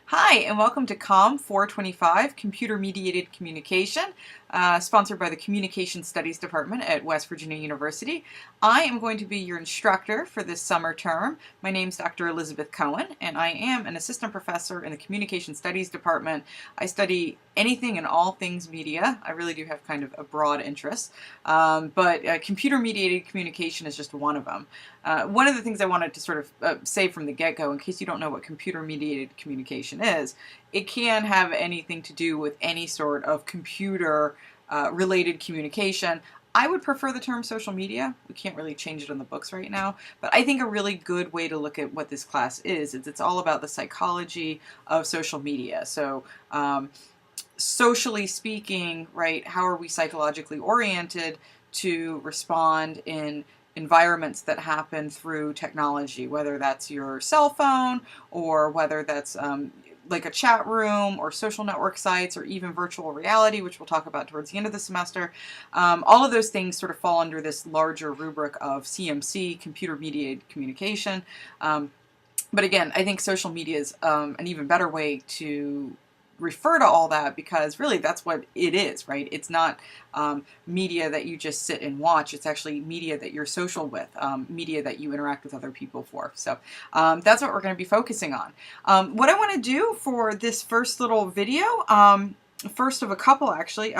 Hi, and welcome to COMM425, Computer-Mediated Communication, sponsored by the Communication Studies Department at West Virginia University. I am going to be your instructor for this summer term. My name is Dr. Elizabeth Cohen, and I am an assistant professor in the Communication Studies Department. I study anything and all things media. I really do have kind of a broad interest, but computer-mediated communication is just one of them. One of the things I wanted to sort of say from the get-go, in case you don't know what computer-mediated communication is, it can have anything to do with any sort of computer related communication. I would prefer the term social media. We can't really change it in the books right now, but I think a really good way to look at what this class is it's all about the psychology of social media. So socially speaking, right, how are we psychologically oriented to respond in environments that happen through technology, whether that's your cell phone or whether that's like a chat room or social network sites or even virtual reality, which we'll talk about towards the end of the semester. All of those things sort of fall under this larger rubric of CMC, computer-mediated communication. But again, I think social media is an even better way to refer to all that, because really that's what it is, right? It's not media that you just sit and watch. It's actually media that you're social with, media that you interact with other people for. So that's what we're going to be focusing on. What I want to do for this first little video, first of a couple actually,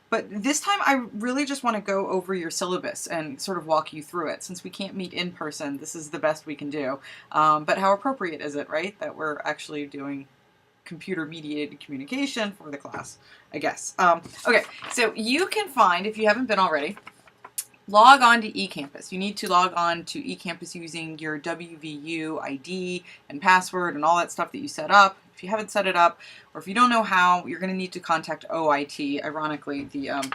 but this time I really just want to go over your syllabus and sort of walk you through it. Since we can't meet in person, this is the best we can do. But how appropriate is it, right, that we're actually doing computer-mediated communication for the class, I guess. Okay, so you can find, if you haven't been already, log on to eCampus. You need to log on to eCampus using your WVU ID and password and all that stuff that you set up. If you haven't set it up, or if you don't know how, you're going to need to contact OIT. Ironically, the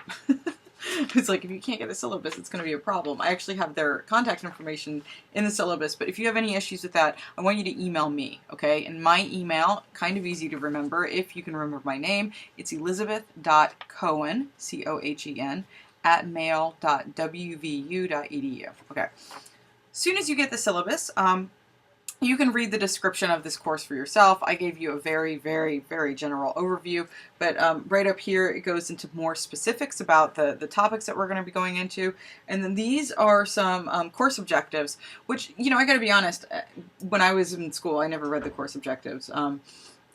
it's like if you can't get the syllabus, it's going to be a problem. I actually have their contact information in the syllabus, but if you have any issues with that, I want you to email me, okay? And my email, kind of easy to remember, if you can remember my name, it's elizabeth.cohen, C-O-H-E-N, at mail.wvu.edu, okay? As soon as you get the syllabus, you can read the description of this course for yourself. I gave you a very, very, very general overview, but right up here it goes into more specifics about the topics that we're going to be going into. And then these are some course objectives, which, you know, I got to be honest, when I was in school, I never read the course objectives.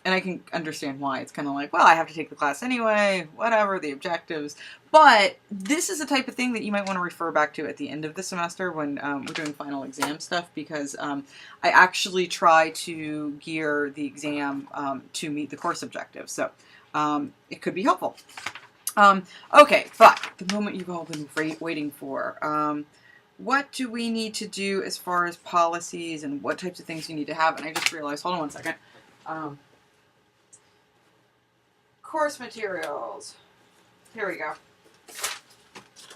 And I can understand why. It's kind of like, well, I have to take the class anyway, whatever, the objectives. But this is the type of thing that you might want to refer back to at the end of the semester when we're doing final exam stuff, because I actually try to gear the exam to meet the course objectives. So it could be helpful. Okay, but the moment you've all been waiting for. What do we need to do as far as policies and what types of things you need to have? And I just realized, hold on one second. Course materials. Here we go.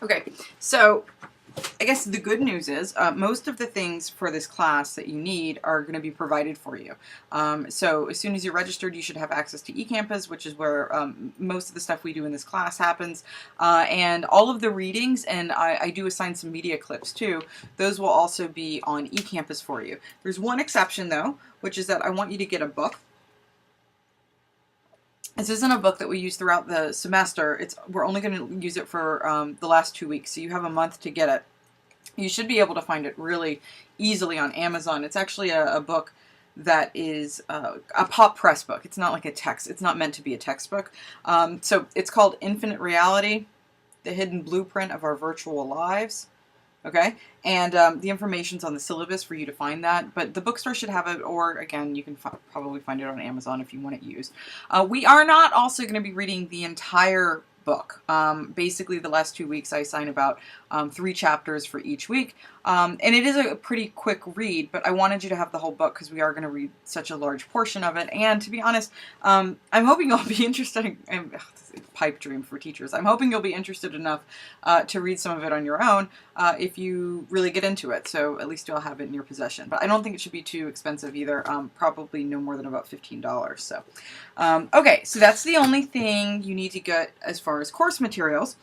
Okay, so I guess the good news is most of the things for this class that you need are going to be provided for you. So as soon as you're registered, you should have access to eCampus, which is where most of the stuff we do in this class happens. And all of the readings, and I do assign some media clips too, those will also be on eCampus for you. There's one exception though, which is that I want you to get a book. This isn't a book that we use throughout the semester. We're only going to use it for the last 2 weeks, so you have a month to get it. You should be able to find it really easily on Amazon. It's actually a book that is a pop press book. It's not like a text. It's not meant to be a textbook. So it's called Infinite Reality, The Hidden Blueprint of Our Virtual Lives. Okay, and the information's on the syllabus for you to find that, but the bookstore should have it, or again, you can probably find it on Amazon if you want it used. We are not also going to be reading the entire book. Basically, the last 2 weeks I assign about 3 chapters for each week, and it is a pretty quick read, but I wanted you to have the whole book because we are going to read such a large portion of it, and to be honest, I'm hoping you'll be interested in, this is a pipe dream for teachers, I'm hoping you'll be interested enough to read some of it on your own if you really get into it, so at least you'll have it in your possession. But I don't think it should be too expensive either, probably no more than about $15. So, okay, so that's the only thing you need to get as far as course materials.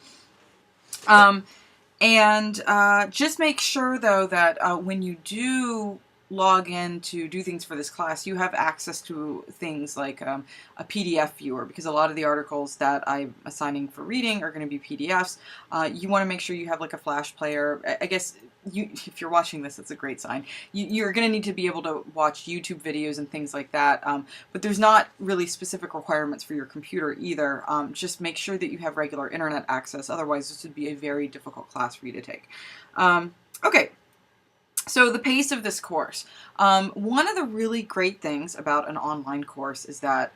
And just make sure, though, that when you do log in to do things for this class, you have access to things like a PDF viewer, because a lot of the articles that I'm assigning for reading are going to be PDFs. You want to make sure you have like a Flash player. I guess if you're watching this, it's a great sign. You're going to need to be able to watch YouTube videos and things like that, but there's not really specific requirements for your computer either. Just make sure that you have regular internet access, otherwise this would be a very difficult class for you to take. Okay. So the pace of this course. One of the really great things about an online course is that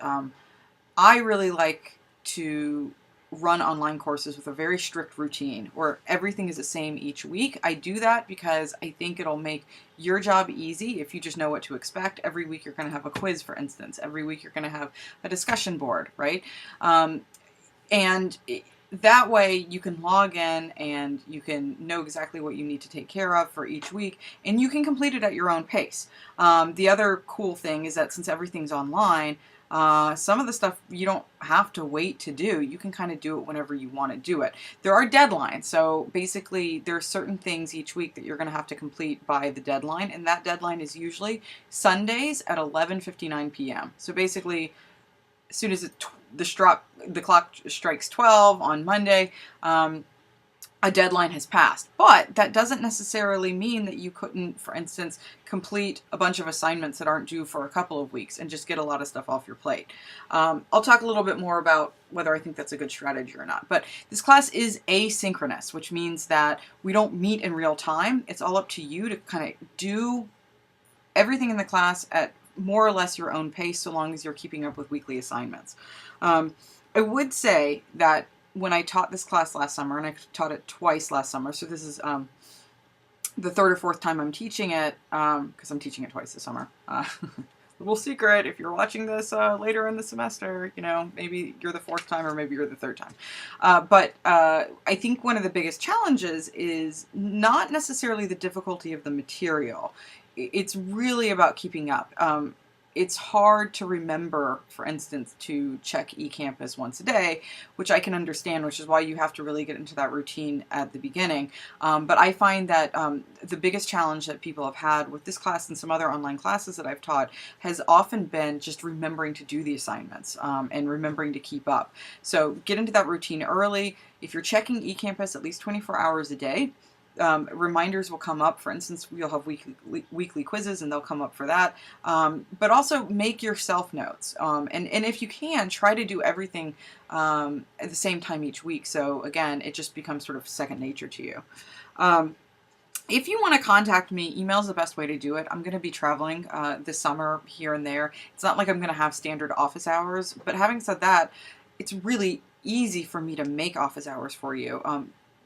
I really like to run online courses with a very strict routine where everything is the same each week. I do that because I think it'll make your job easy if you just know what to expect. Every week you're going to have a quiz, for instance. Every week you're going to have a discussion board, right? That way you can log in and you can know exactly what you need to take care of for each week, and you can complete it at your own pace. The other cool thing is that since everything's online, some of the stuff you don't have to wait to do. You can kind of do it whenever you want to do it. There are deadlines, so basically there are certain things each week that you're going to have to complete by the deadline, and that deadline is usually Sundays at 11:59 p.m. So basically, as soon as the clock strikes 12 on Monday, a deadline has passed. But that doesn't necessarily mean that you couldn't, for instance, complete a bunch of assignments that aren't due for a couple of weeks and just get a lot of stuff off your plate. I'll talk a little bit more about whether I think that's a good strategy or not. But this class is asynchronous, which means that we don't meet in real time. It's all up to you to kind of do everything in the class at more or less your own pace, so long as you're keeping up with weekly assignments. I would say that when I taught this class last summer, and I taught it twice last summer, so this is the third or fourth time I'm teaching it, because I'm teaching it twice this summer. Little secret, if you're watching this later in the semester, you know, maybe you're the fourth time or maybe you're the third time. But I think one of the biggest challenges is not necessarily the difficulty of the material. It's really about keeping up. It's hard to remember, for instance, to check eCampus once a day, which I can understand, which is why you have to really get into that routine at the beginning. But I find that the biggest challenge that people have had with this class and some other online classes that I've taught has often been just remembering to do the assignments and remembering to keep up. So get into that routine early. If you're checking eCampus at least 24 hours a day, reminders will come up. For instance, we'll have weekly quizzes, and they'll come up for that. But also make yourself notes. And if you can, try to do everything at the same time each week. So again, it just becomes sort of second nature to you. If you want to contact me, email is the best way to do it. I'm going to be traveling this summer here and there. It's not like I'm going to have standard office hours. But having said that, it's really easy for me to make office hours for you.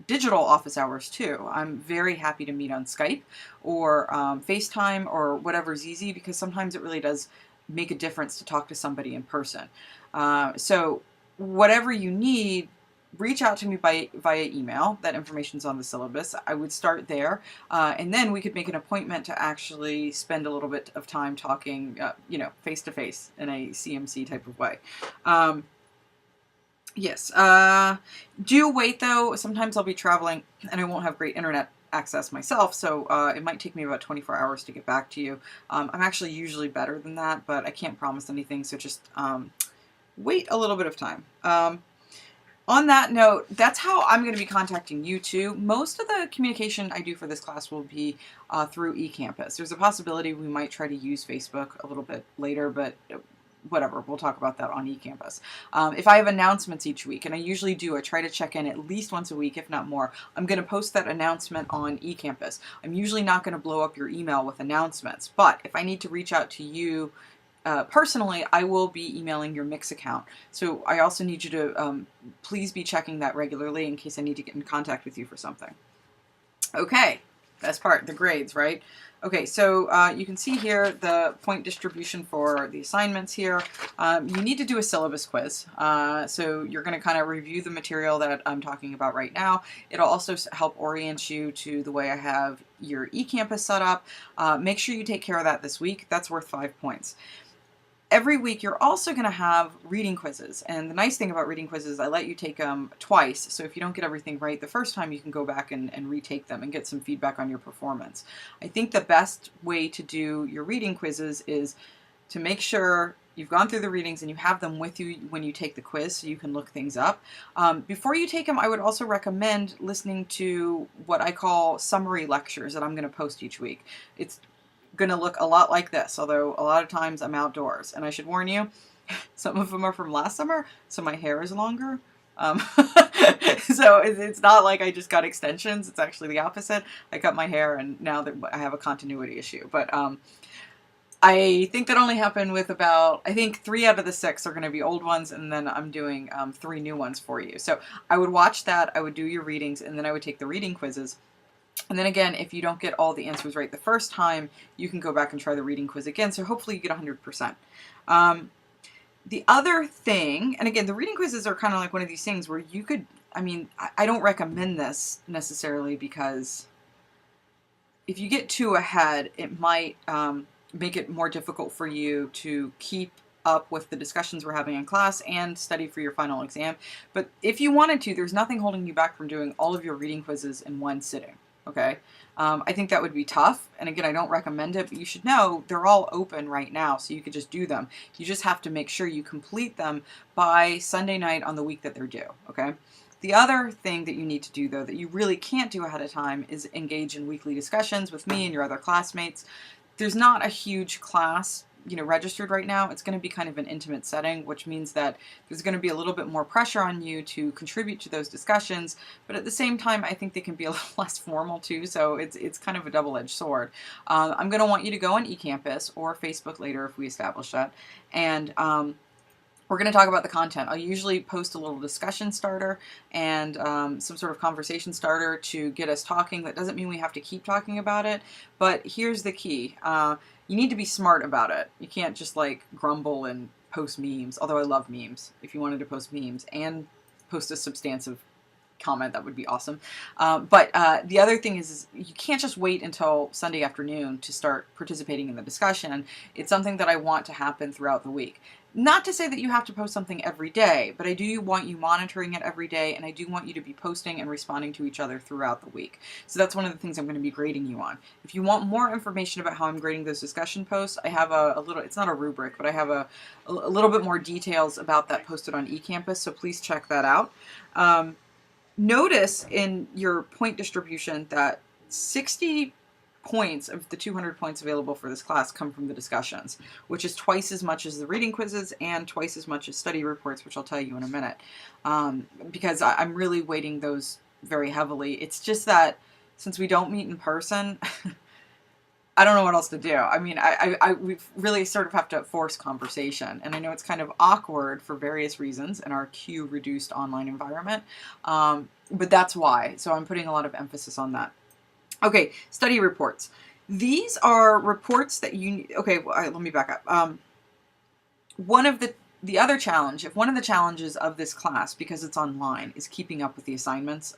Digital office hours too. I'm very happy to meet on Skype or FaceTime or whatever's easy, because sometimes it really does make a difference to talk to somebody in person. So whatever you need, reach out to me via email. That information's on the syllabus. I would start there, and then we could make an appointment to actually spend a little bit of time talking, you know, face to face in a CMC type of way. Yes. Do wait though. Sometimes I'll be traveling and I won't have great internet access myself, so it might take me about 24 hours to get back to you. I'm actually usually better than that, but I can't promise anything, so just wait a little bit of time. On that note, that's how I'm going to be contacting you too. Most of the communication I do for this class will be through eCampus. There's a possibility we might try to use Facebook a little bit later, but whatever, we'll talk about that on eCampus. If I have announcements each week, and I usually do, I try to check in at least once a week, if not more, I'm going to post that announcement on eCampus. I'm usually not going to blow up your email with announcements, but if I need to reach out to you personally, I will be emailing your Mix account. So I also need you to please be checking that regularly in case I need to get in contact with you for something. Okay, best part, the grades, right? Okay, so you can see here the point distribution for the assignments here. You need to do a syllabus quiz. So you're going to kind of review the material that I'm talking about right now. It'll also help orient you to the way I have your eCampus set up. Make sure you take care of that this week. That's worth 5 points. every week you're also going to have reading quizzes. And the nice thing about reading quizzes is I let you take them twice. So if you don't get everything right the first time, you can go back and retake them and get some feedback on your performance. I think the best way to do your reading quizzes is to make sure you've gone through the readings and you have them with you when you take the quiz so you can look things up. Before you take them, I would also recommend listening to what I call summary lectures that I'm going to post each week. It's going to look a lot like this, although a lot of times I'm outdoors. And I should warn you, some of them are from last summer, so my hair is longer. So it's not like I just got extensions. It's actually the opposite. I cut my hair and now that I have a continuity issue. But I think that only happened with about, I think 3 out of the 6 are going to be old ones, and then I'm doing 3 new ones for you. So I would watch that, I would do your readings, and then I would take the reading quizzes. And then again, if you don't get all the answers right the first time, you can go back and try the reading quiz again. So hopefully you get 100%. The other thing, and again, the reading quizzes are kind of like one of these things where you could, I mean, I don't recommend this necessarily because if you get too ahead, it might make it more difficult for you to keep up with the discussions we're having in class and study for your final exam. But if you wanted to, there's nothing holding you back from doing all of your reading quizzes in one sitting. Okay, I think that would be tough, and again, I don't recommend it, but you should know they're all open right now, so you could just do them. You just have to make sure you complete them by Sunday night on the week that they're due, okay? The other thing that you need to do, though, that you really can't do ahead of time is engage in weekly discussions with me and your other classmates. There's not a huge class, you know, registered right now. It's going to be kind of an intimate setting, which means that there's going to be a little bit more pressure on you to contribute to those discussions, but at the same time, I think they can be a little less formal too, so it's kind of a double-edged sword. I'm going to want you to go on eCampus or Facebook later if we establish that, and we're going to talk about the content. I'll usually post a little discussion starter and some sort of conversation starter to get us talking. That doesn't mean we have to keep talking about it, but here's the key. You need to be smart about it. You can't just like grumble and post memes, although I love memes. If you wanted to post memes and post a substantive comment, that would be awesome. But the other thing is you can't just wait until Sunday afternoon to start participating in the discussion. It's something that I want to happen throughout the week. Not to say that you have to post something every day, but I do want you monitoring it every day, and I do want you to be posting and responding to each other throughout the week. So that's one of the things I'm going to be grading you on. If you want more information about how I'm grading those discussion posts, I have a little, it's not a rubric, but I have a little bit more details about that posted on eCampus, so please check that out. Notice in your point distribution that 60 points of the 200 points available for this class come from the discussions, which is twice as much as the reading quizzes and twice as much as study reports, which I'll tell you in a minute, because I'm really weighting those very heavily. It's just that since we don't meet in person, I don't know what else to do. I mean, we really sort of have to force conversation, and I know it's kind of awkward for various reasons in our Q-reduced online environment, but that's why. So I'm putting a lot of emphasis on that. Okay, study reports. These are reports that you, okay, well, let me back up. One of the other challenge, if one of the challenges of this class, because it's online, is keeping up with the assignments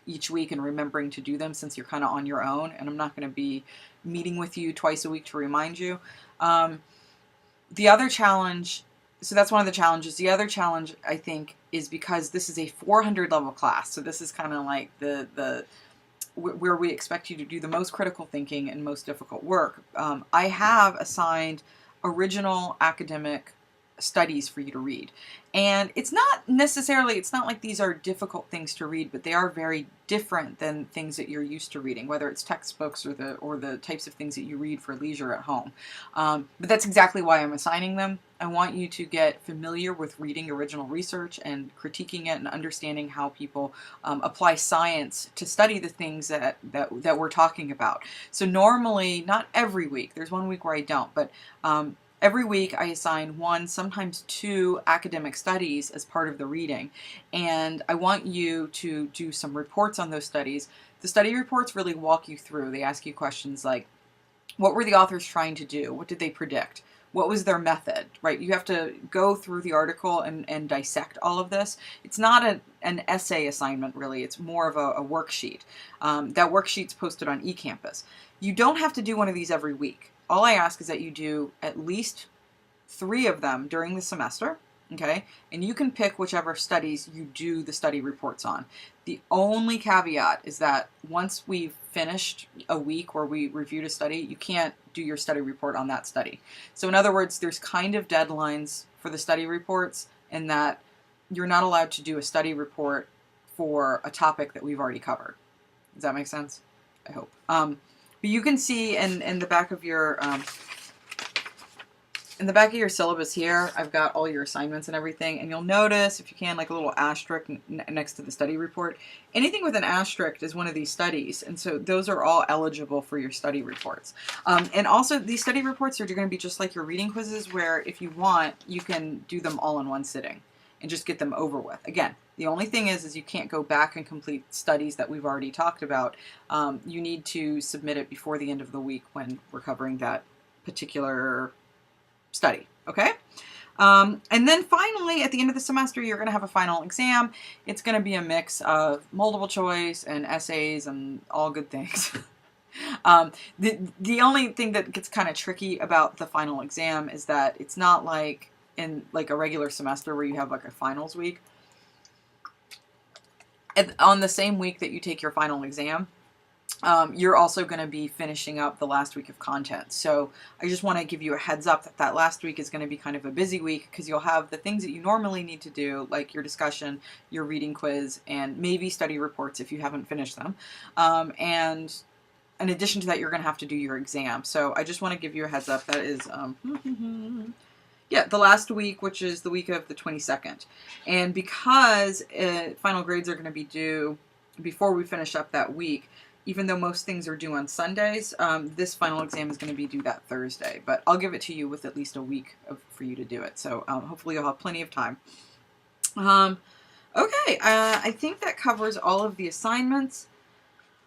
each week and remembering to do them since you're kind of on your own, and I'm not going to be meeting with you twice a week to remind you. The other challenge, so that's one of the challenges. The other challenge, I think, is because this is a 400 level class, so this is kind of like where we expect you to do the most critical thinking and most difficult work. I have assigned original academic studies for you to read. And it's not necessarily, it's not like these are difficult things to read, but they are very different than things that you're used to reading, whether it's textbooks or the types of things that you read for leisure at home. But that's exactly why I'm assigning them. I want you to get familiar with reading original research and critiquing it and understanding how people apply science to study the things that we're talking about. So normally, not every week, there's one week where I don't, but every week I assign 1, sometimes 2 academic studies as part of the reading, and I want you to do some reports on those studies. The study reports really walk you through. They ask you questions like, what were the authors trying to do? What did they predict? What was their method, right? You have to go through the article and dissect all of this. It's not an essay assignment, really. It's more of a worksheet. That worksheet's posted on eCampus. You don't have to do one of these every week. All I ask is that you do at least 3 of them during the semester. Okay, and you can pick whichever studies you do the study reports on. The only caveat is that once we've finished a week where we reviewed a study, you can't do your study report on that study. So in other words, there's kind of deadlines for the study reports in that you're not allowed to do a study report for a topic that we've already covered. Does that make sense? I hope. But you can see in the back of your syllabus here, I've got all your assignments and everything, and you'll notice, if you can, like a little asterisk next to the study report. Anything with an asterisk is one of these studies, and so those are all eligible for your study reports. And also, these study reports are going to be just like your reading quizzes, where if you want, you can do them all in one sitting and just get them over with. Again, the only thing is you can't go back and complete studies that we've already talked about. You need to submit it before the end of the week when we're covering that particular study, okay? And then finally, at the end of the semester, you're going to have a final exam. It's going to be a mix of multiple choice and essays and all good things. The only thing that gets kind of tricky about the final exam is that it's not like in like a regular semester where you have like a finals week. And on the same week that you take your final exam, you're also going to be finishing up the last week of content. So I just want to give you a heads up that that last week is going to be kind of a busy week, because you'll have the things that you normally need to do, like your discussion, your reading quiz, and maybe study reports if you haven't finished them. And in addition to that, you're going to have to do your exam. So I just want to give you a heads up. That is, yeah, the last week, which is the week of the 22nd. And because final grades are going to be due before we finish up that week, even though most things are due on Sundays, this final exam is going to be due that Thursday. But I'll give it to you with at least a week for you to do it. So hopefully you'll have plenty of time. Okay, I think that covers all of the assignments.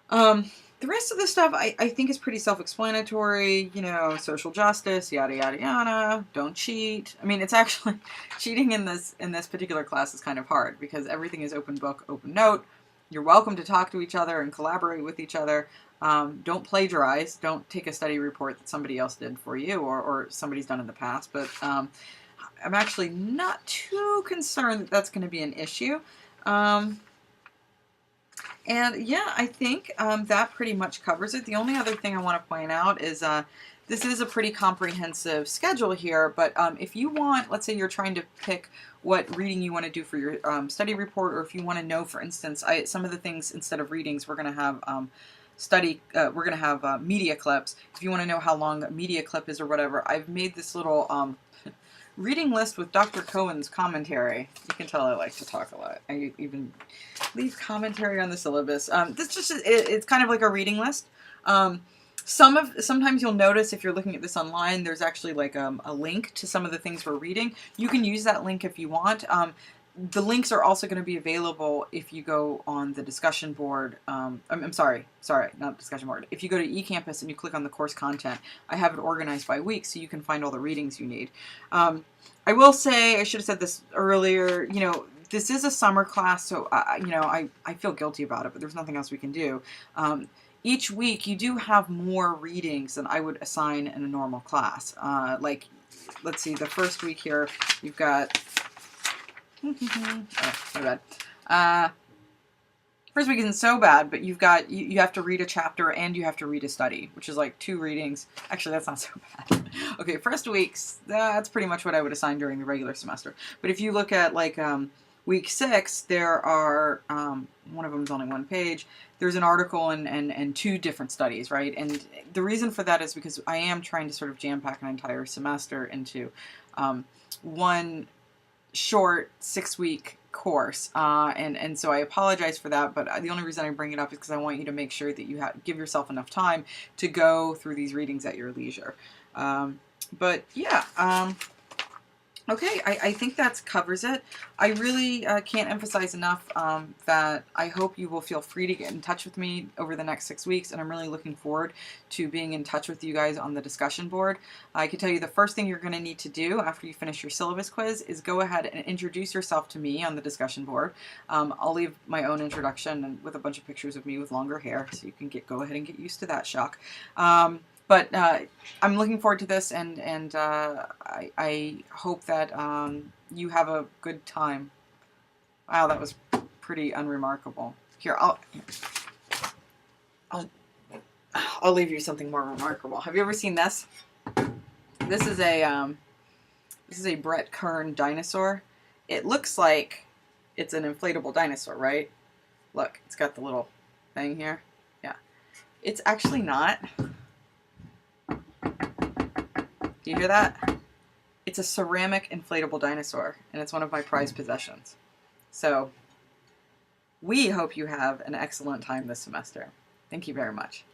The rest of the stuff I think is pretty self-explanatory. You know, social justice, yada, yada, yada. Don't cheat. I mean, it's actually, cheating in this particular class is kind of hard because everything is open book, open note. You're welcome to talk to each other and collaborate with each other. Don't plagiarize. Don't take a study report that somebody else did for you or somebody's done in the past. But I'm actually not too concerned that that's going to be an issue. And yeah, I think that pretty much covers it. The only other thing I want to point out is this is a pretty comprehensive schedule here, but if you want, let's say you're trying to pick what reading you want to do for your study report, or if you want to know, for instance, some of the things instead of readings, we're going to have we're going to have media clips. If you want to know how long a media clip is or whatever, I've made this little reading list with Dr. Cohen's commentary. You can tell I like to talk a lot. I even leave commentary on the syllabus. It's kind of like a reading list. Sometimes you'll notice if you're looking at this online, there's actually like a link to some of the things we're reading. You can use that link if you want. The links are also going to be available if you go on the discussion board. I'm sorry, not discussion board. If you go to eCampus and you click on the course content, I have it organized by week so you can find all the readings you need. I will say, I should have said this earlier, you know, this is a summer class, so you know, I feel guilty about it, but there's nothing else we can do. Each week you do have more readings than I would assign in a normal class. Like, let's see, the first week here, you've got, oh, my bad. First week isn't so bad, but you've got, you have to read a chapter and you have to read a study, which is like 2 readings. Actually, that's not so bad. Okay, first week's, that's pretty much what I would assign during the regular semester. But if you look at like week 6, there are, one of them is only 1 page. There's an article and 2 different studies, right? And the reason for that is because I am trying to sort of jam-pack an entire semester into one short 6-week course. And so I apologize for that, but the only reason I bring it up is because I want you to make sure that you give yourself enough time to go through these readings at your leisure. But yeah, okay, I think that covers it. I really can't emphasize enough that I hope you will feel free to get in touch with me over the next 6 weeks, and I'm really looking forward to being in touch with you guys on the discussion board. I can tell you the first thing you're going to need to do after you finish your syllabus quiz is go ahead and introduce yourself to me on the discussion board. I'll leave my own introduction and with a bunch of pictures of me with longer hair, so you can go ahead and get used to that shock. But I'm looking forward to this, and I hope that you have a good time. Wow, that was pretty unremarkable. Here, I'll leave you something more remarkable. Have you ever seen this? This is a Brett Kern dinosaur. It looks like it's an inflatable dinosaur, right? Look, it's got the little thing here. Yeah. It's actually not. Do you hear that? It's a ceramic inflatable dinosaur, and it's one of my prized possessions. So, we hope you have an excellent time this semester. Thank you very much.